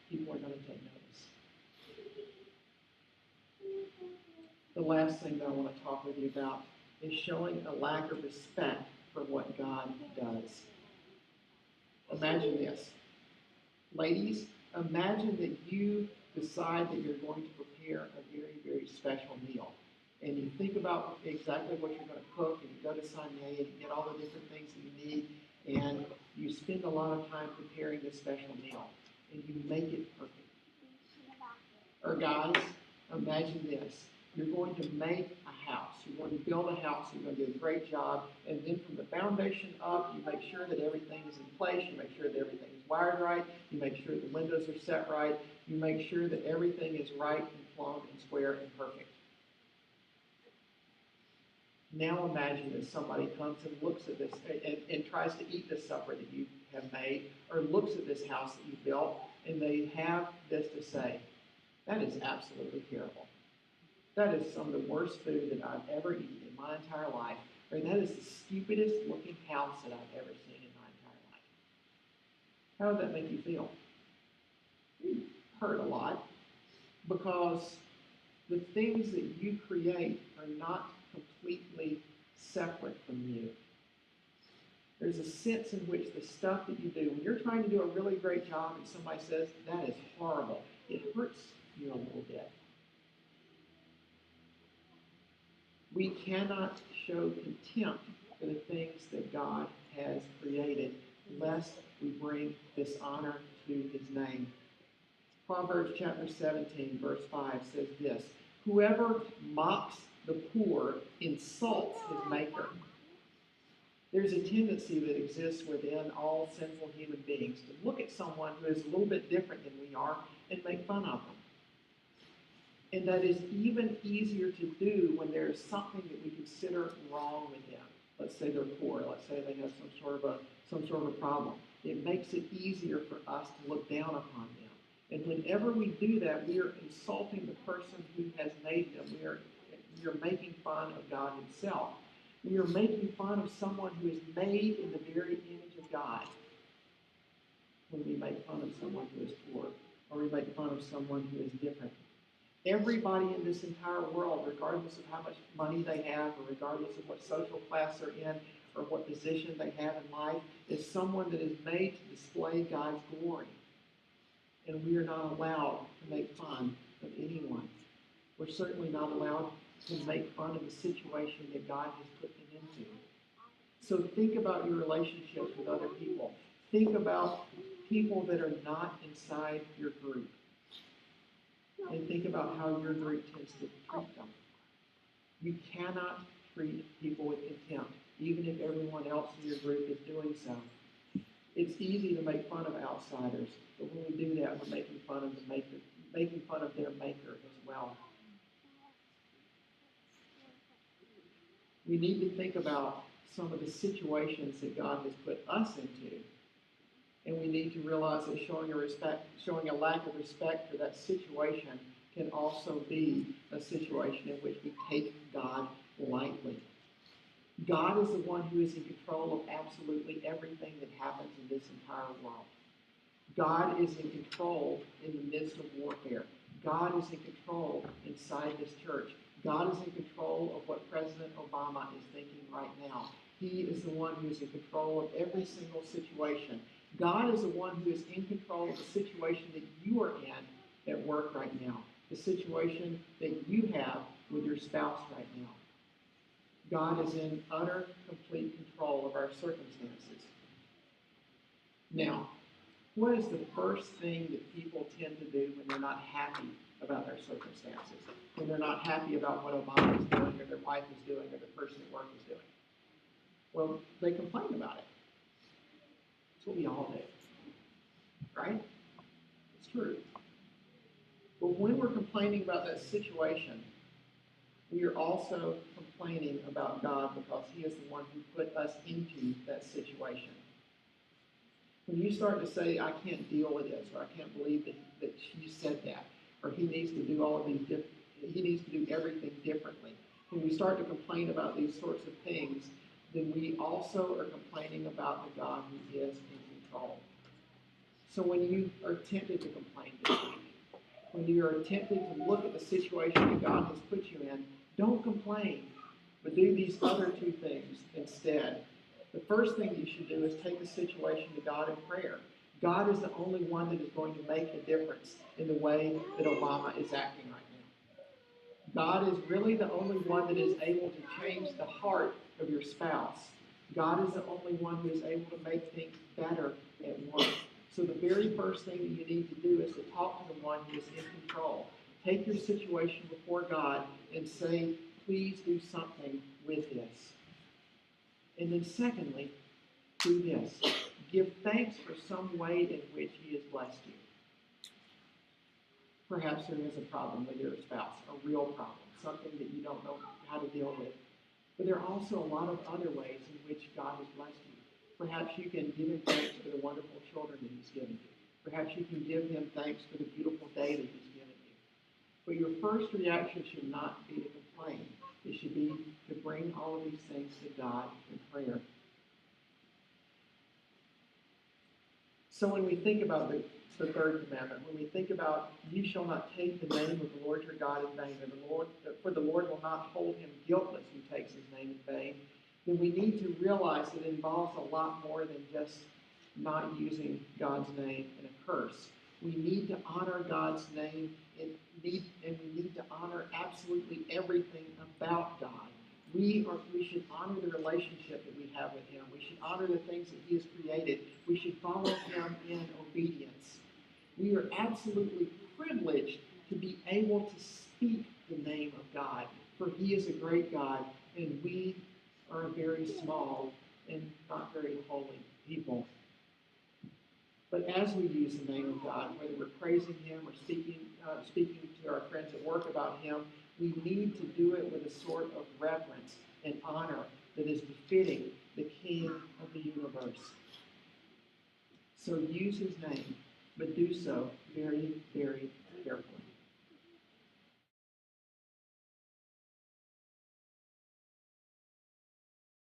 people are going to take notice. The last thing that I want to talk with you about is showing a lack of respect for what God does. Imagine this. Ladies, imagine that you decide that you're going to prepare a very, very special meal. And you think about exactly what you're going to cook, and you go to Sonia and you get all the different things that you need, and you spend a lot of time preparing this special meal, and you make it perfect. Or guys, imagine this. You're going to make a house. You're going to build a house. You're going to do a great job. And then from the foundation up, you make sure that everything is in place. You make sure that everything is wired right. You make sure the windows are set right. You make sure that everything is right and plumb and square and perfect. Now imagine that somebody comes and looks at this and tries to eat this supper that you have made, or looks at this house that you built, and they have this to say: that is absolutely terrible. That is some of the worst food that I've ever eaten in my entire life. Or that is the stupidest looking house that I've ever seen in my entire life. How does that make you feel? You hurt a lot, because the things that you create are not completely separate from you. There's a sense in which the stuff that you do, when you're trying to do a really great job and somebody says, that is horrible, it hurts you a little bit. We cannot show contempt for the things that God has created, lest we bring dishonor to his name. Proverbs chapter 17, verse 5 says this: whoever mocks the poor insults his maker. There's a tendency that exists within all sinful human beings to look at someone who is a little bit different than we are and make fun of them. And that is even easier to do when there is something that we consider wrong with them. Let's say they're poor. Let's say they have some sort of a problem. It makes it easier for us to look down upon them. And whenever we do that, we are insulting the person who has made them. We are making fun of God himself. We are making fun of someone who is made in the very image of God. When we make fun of someone who is poor, or we make fun of someone who is different. Everybody in this entire world, regardless of how much money they have, or regardless of what social class they're in, or what position they have in life, is someone that is made to display God's glory. And we are not allowed to make fun of anyone. We're certainly not allowed to make fun of the situation that God has put them into. So think about your relationships with other people. Think about people that are not inside your group. And think about how your group tends to treat them. You cannot treat people with contempt, even if everyone else in your group is doing so. It's easy to make fun of outsiders, but when we do that, we're making fun of their maker as well. We need to think about some of the situations that God has put us into. And we need to realize that showing a lack of respect for that situation can also be a situation in which we take God lightly. God is the one who is in control of absolutely everything that happens in this entire world. God is in control in the midst of warfare. God is in control inside this church. God is in control of what President Obama is thinking right now. He is the one who is in control of every single situation. God is the one who is in control of the situation that you are in at work right now, the situation that you have with your spouse right now. God is in utter, complete control of our circumstances. Now, what is the first thing that people tend to do when they're not happy about their circumstances? When they're not happy about what Obama is doing, or their wife is doing, or the person at work is doing? Well, they complain about it. That's what we all do, right? It's true. But when we're complaining about that situation, we are also complaining about God, because he is the one who put us into that situation. When you start to say, I can't deal with this, or I can't believe that she said that, or he needs to do all of these he needs to do everything differently. When we start to complain about these sorts of things, then we also are complaining about the God who is in control. So when you are tempted to complain this week, when you are tempted to look at the situation that God has put you in, don't complain, but do these other two things instead. The first thing you should do is take the situation to God in prayer. God is the only one that is going to make a difference in the way that Obama is acting right now. God is really the only one that is able to change the heart of your spouse. God is the only one who is able to make things better at work. So the very first thing that you need to do is to talk to the one who is in control. Take your situation before God and say, please do something with this. And then secondly, do this. Give thanks for some way in which he has blessed you. Perhaps there is a problem with your spouse, a real problem, something that you don't know how to deal with. But there are also a lot of other ways in which God has blessed you. Perhaps you can give him thanks for the wonderful children that he's given you. Perhaps you can give him thanks for the beautiful day that he's given you. But your first reaction should not be to complain. It should be to bring all of these things to God in prayer. So when we think about the third commandment, when we think about you shall not take the name of the Lord your God in vain, for the Lord will not hold him guiltless who takes his name in vain, then we need to realize that it involves a lot more than just not using God's name in a curse. We need to honor God's name, and we need to honor absolutely everything about God. We should honor the relationship that we have with him. We should honor the things that he has created. We should follow him in obedience. We are absolutely privileged to be able to speak the name of God, for he is a great God, and we are a very small and not very holy people. But as we use the name of God, whether we're praising him or speaking to our friends at work about him, we need to do it with a sort of reverence and honor that is befitting the King of the universe. So use his name, but do so very, very carefully.